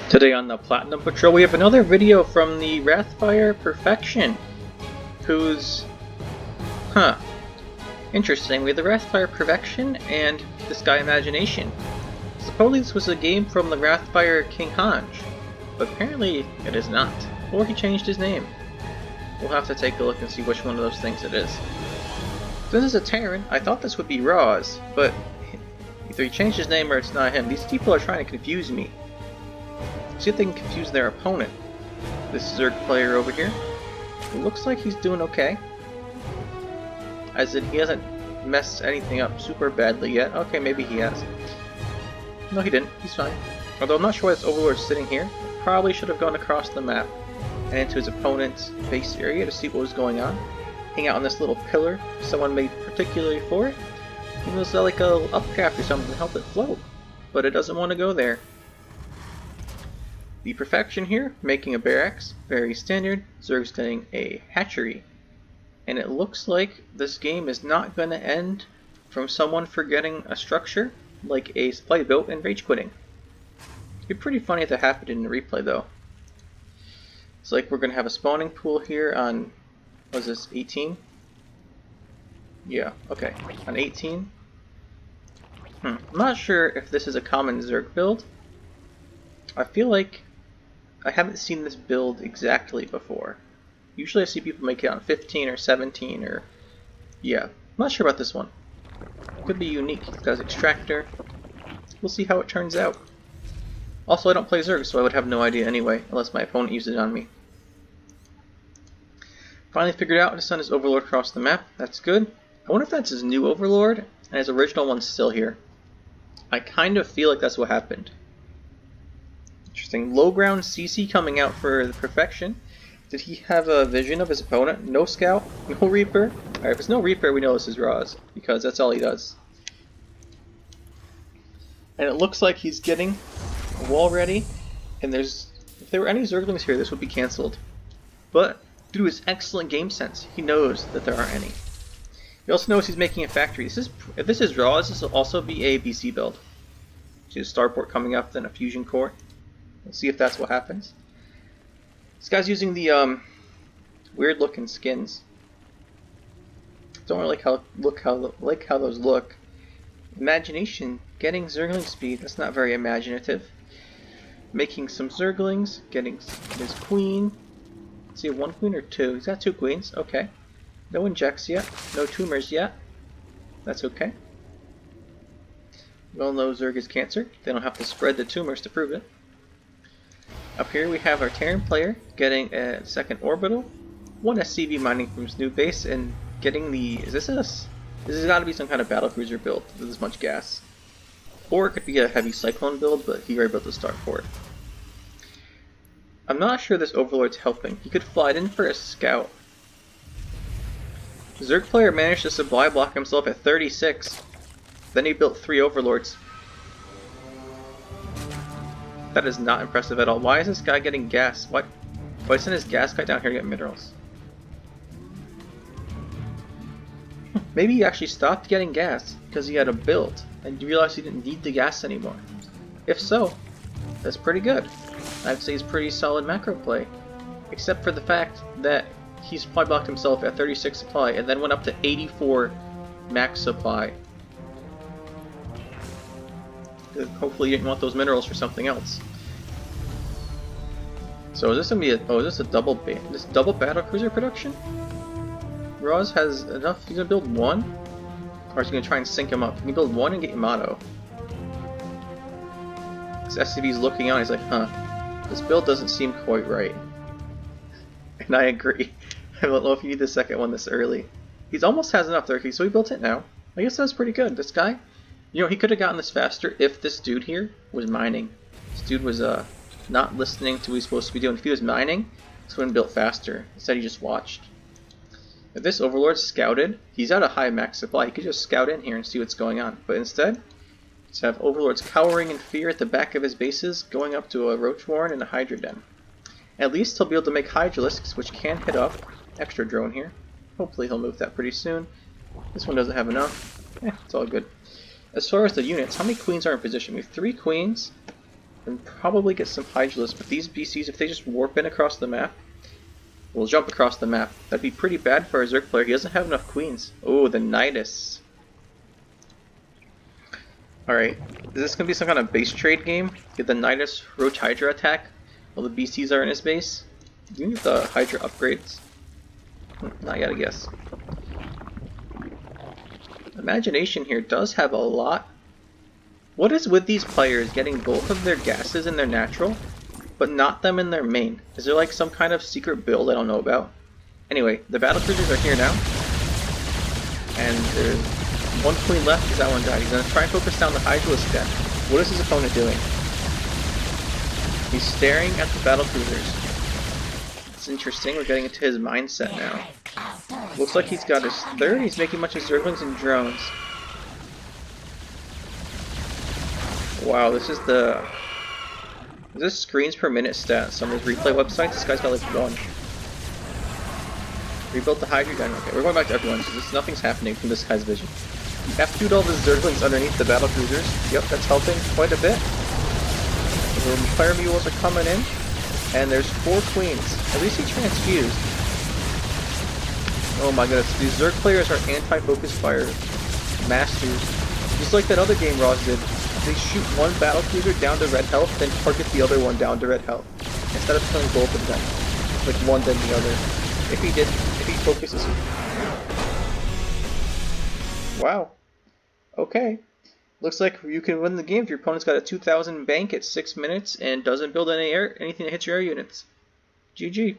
Today on the Platinum Patrol we have another video from the RathFr Perfection, who's... interesting, we have the RathFr Perfection and this guy Imagination. Supposedly this was a game from the RathFr King Hanj, but apparently it is not. Or he changed his name. We'll have to take a look and see which one of those things it is. This is a Terran. I thought this would be Raw's, but either he changed his name or it's not him. These people are trying to confuse me. See if they can confuse their opponent. This Zerg player over here. It looks like he's doing okay. As in, he hasn't messed anything up super badly yet. Okay, maybe he has. No, he didn't. He's fine. Although I'm not sure why this Overlord's sitting here. Probably should have gone across the map and into his opponent's base area to see what was going on. Hang out on this little pillar someone made particularly for it. It was like a upcraft or something to help it float. But it doesn't want to go there. The Perfection here, making a barracks, very standard. Zerg's getting a hatchery. And it looks like this game is not going to end from someone forgetting a structure, like a supply boat and rage quitting. It'd be pretty funny if that happened in the replay though. It's like we're going to have a spawning pool here on, what is this, 18? Yeah, okay, on 18. I'm not sure if this is a common Zerg build. I feel like I haven't seen this build exactly before. Usually I see people make it on 15 or 17 or... yeah, I'm not sure about this one. Could be unique. It has extractor. We'll see how it turns out. Also, I don't play Zerg, so I would have no idea anyway, unless my opponent uses it on me. Finally figured out to send his Overlord across the map. That's good. I wonder if that's his new Overlord, and his original one's still here. I kind of feel like that's what happened. Interesting. Low ground CC coming out for the Perfection. Did he have a vision of his opponent? No scout? No Reaper? Alright, if it's no Reaper, we know this is Raw's, because that's all he does. And it looks like he's getting a wall ready, and there's... if there were any Zerglings here, this would be cancelled. But, due to his excellent game sense, he knows that there aren't any. He also knows he's making a factory. If this is Raw's, this will also be a BC build. See a starport coming up, then a fusion core. We'll see if that's what happens. This guy's using the weird looking skins. Don't really like how those look. Imagination, getting Zergling speed, that's not very imaginative. Making some Zerglings, getting his queen. Does he have one queen or two? He's got two queens, okay. No injects yet, no tumors yet. That's okay. We all know Zerg is cancer. They don't have to spread the tumors to prove it. Up here we have our Terran player getting a second orbital, one SCV mining from his new base, and getting the... this has got to be some kind of battlecruiser build with this much gas. Or it could be a heavy cyclone build, but he already built the start for it. I'm not sure this Overlord's helping. He could fly it in for a scout. The Zerg player managed to supply block himself at 36. Then he built 3 Overlords. That is not impressive at all. Why is this guy getting gas? Why send his gas guy down here to get minerals? Maybe he actually stopped getting gas because he had a build and realized he didn't need the gas anymore. If so, that's pretty good. I'd say it's pretty solid macro play. Except for the fact that he supply blocked himself at 36 supply and then went up to 84 max supply. Hopefully you didn't want those minerals for something else. So is this gonna be a... oh, is this a double battlecruiser production? Raw's has enough. He's gonna build one, or is he gonna try and sync him up? He can build one and get Yamato. This SCV's looking out. He's like, this build doesn't seem quite right. And I agree. I don't know if you need the second one this early. He's almost has enough there, so he built it now. I guess that's pretty good. This guy. You know, he could have gotten this faster if this dude here was mining. This dude was not listening to what he's supposed to be doing. If he was mining, this would have built faster. Instead, he just watched. If this Overlord scouted, he's at a high max supply. He could just scout in here and see what's going on. But instead, let's have Overlords cowering in fear at the back of his bases, going up to a Roach Warren and a Hydra Den. At least he'll be able to make Hydralisks, which can hit up. Extra drone here. Hopefully he'll move that pretty soon. This one doesn't have enough. It's all good. As far as the units, how many queens are in position? We have 3 queens, and probably get some Hydralisks, but these BCs, if they just warp in across the map, will jump across the map. That'd be pretty bad for a Zerg player. He doesn't have enough queens. Oh, the Nidus. Alright, is this going to be some kind of base trade game? Get the Nidus Roach Hydra attack while the BCs are in his base? You need the Hydra upgrades. I gotta guess. Imagination here does have a lot. What is with these players getting both of their gases in their natural, but not them in their main? Is there like some kind of secret build I don't know about? Anyway, the battlecruisers are here now. And there's one queen left because that one died. He's going to try and focus down the Hydralisk deck. What is his opponent doing? He's staring at the battlecruisers. It's interesting, we're getting into his mindset now. Looks like he's got his third. He's making a bunch of Zerglings and drones. Wow, this is the... Is this screens per minute stat? Some of these replay websites, this guy's got like 1. Rebuilt the Hydra gun. Okay, we're going back to everyone, so nothing's happening from this guy's vision. You have to shoot all the Zerglings underneath the battlecruisers. Yep, that's helping quite a bit. The fire mules are coming in, and there's 4 queens. At least he transfused. Oh my goodness, these Zerg players are anti-focus fire masters. Just like that other game Roz did. They shoot one battlecruiser down to red health, then target the other one down to red health. Instead of killing both of them. Like one then the other. If he focuses. Wow. Okay. Looks like you can win the game if your opponent's got a 2000 bank at 6 minutes and doesn't build anything that hits your air units. GG.